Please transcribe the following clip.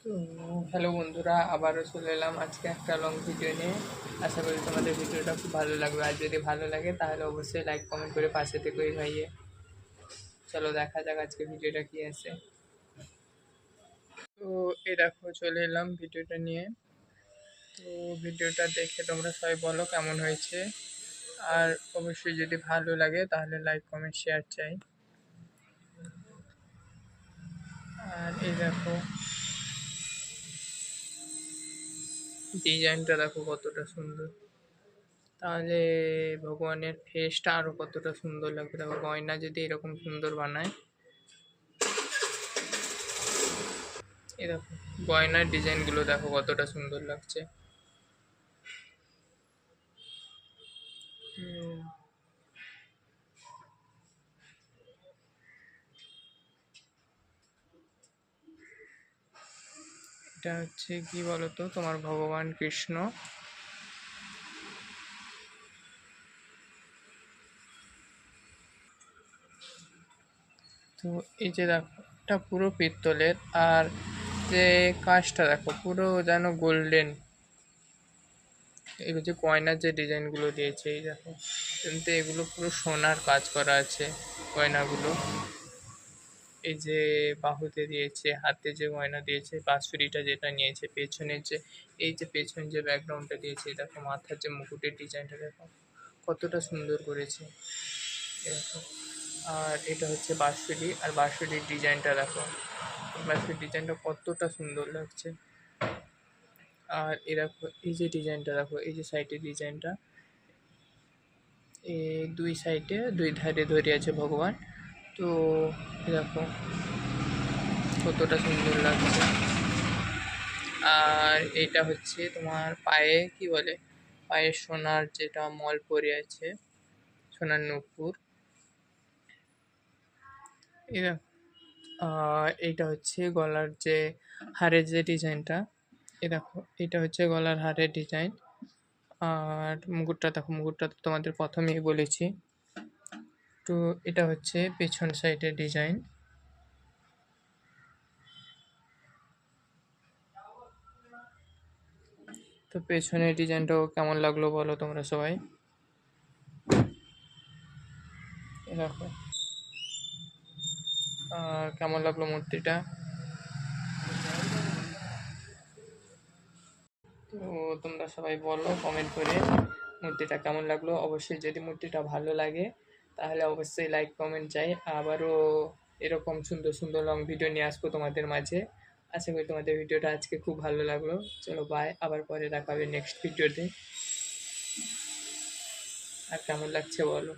তো হ্যালো বন্ধুরা, আবারও চলে এলাম আজকে একটা লং ভিডিও নিয়ে। আশা করি তোমাদের ভিডিওটা খুব ভালো লাগবে। আর যদি ভালো লাগে তাহলে অবশ্যই লাইক কমেন্ট করে পাশে থেকে ওই ভাইয়ে। চলো দেখা যাক আজকে ভিডিওটা কি আছে। তো এই দেখো চলে এলাম ভিডিওটা নিয়ে। তো ভিডিওটা দেখে তোমরা সবাই বলো কেমন হয়েছে। আর অবশ্যই যদি ভালো লাগে তাহলে লাইক কমেন্ট শেয়ার চাই। আর এই দেখো ডিজাইনটা দেখো কতটা সুন্দর। তাহলে ভগবানের ফেসটা আরো কতটা সুন্দর লাগবে। দেখো গয়না যদি এরকম সুন্দর বানায়, এই দেখো গয়নার ডিজাইনগুলো দেখো কতটা সুন্দর লাগছে। হুম, এটা হচ্ছে কি বলতো, তোমার ভগবান কৃষ্ণ। তো এই যে দেখো এটা পুরো পিত্তলের। আর যে কাজটা দেখো পুরো যেন গোল্ডেন। এগুলো যে গয়নার যে ডিজাইনগুলো দিয়েছে এই দেখো, কিন্তু এগুলো পুরো সোনার কাজ করা আছে গয়নাগুলো। এই যে বাহুতে দিয়েছে, হাতে যে গয়না দিয়েছে, বাঁশুরিটা যেটা নিয়েছে, পেছনের যে এই যে পেছন যে ব্যাকগ্রাউন্ডটা দিয়েছে, দেখো মাথার যে মুকুটের ডিজাইনটা দেখো কতটা সুন্দর করেছে। দেখো আর এটা হচ্ছে বাঁশুরি, আর বাঁশুরির ডিজাইনটা দেখো, বাঁশুরির ডিজাইনটা কতটা সুন্দর লাগছে। আর এ দেখো এই যে ডিজাইনটা দেখো, এই যে সাইডের ডিজাইনটা, এই দুই সাইডে দুই ধারে ধরে আছে ভগবান। তো দেখো কতটা সুন্দর লাগছে। আর এটা হচ্ছে তোমার পায়ে কি বলে, পায়ে সোনার যেটা মল পরে আছে, সোনার নূপুর। এরা এইটা হচ্ছে গলার যে হারের যে ডিজাইনটা, এ দেখো এটা হচ্ছে গলার হারের ডিজাইন। আর মুকুটটা দেখো, মুকুটটা তো তোমাদের প্রথমেই বলেছি। তো এটা হচ্ছে পেছন সাইডের ডিজাইন। তো পেছনের ডিজাইনটাও কেমন লাগলো বলো তোমরা সবাই। এ দেখো আর কেমন লাগলো মূর্তিটা। তো তোমরা সবাই বলো কমেন্ট করে মূর্তিটা কেমন লাগলো। অবশ্যই যদি মূর্তিটা ভালো লাগে তাহলে অবশ্যই লাইক কমেন্ট চাই। আবারও এরকম সুন্দর সুন্দর লং ভিডিও নিয়ে আসবো তোমাদের মাঝে। আশা করি তোমাদের ভিডিওটা আজকে খুব ভালো লাগলো। চলো বাই, আবার পরে দেখা হবে নেক্সট ভিডিওতে। আর কেমন লাগছে বলো।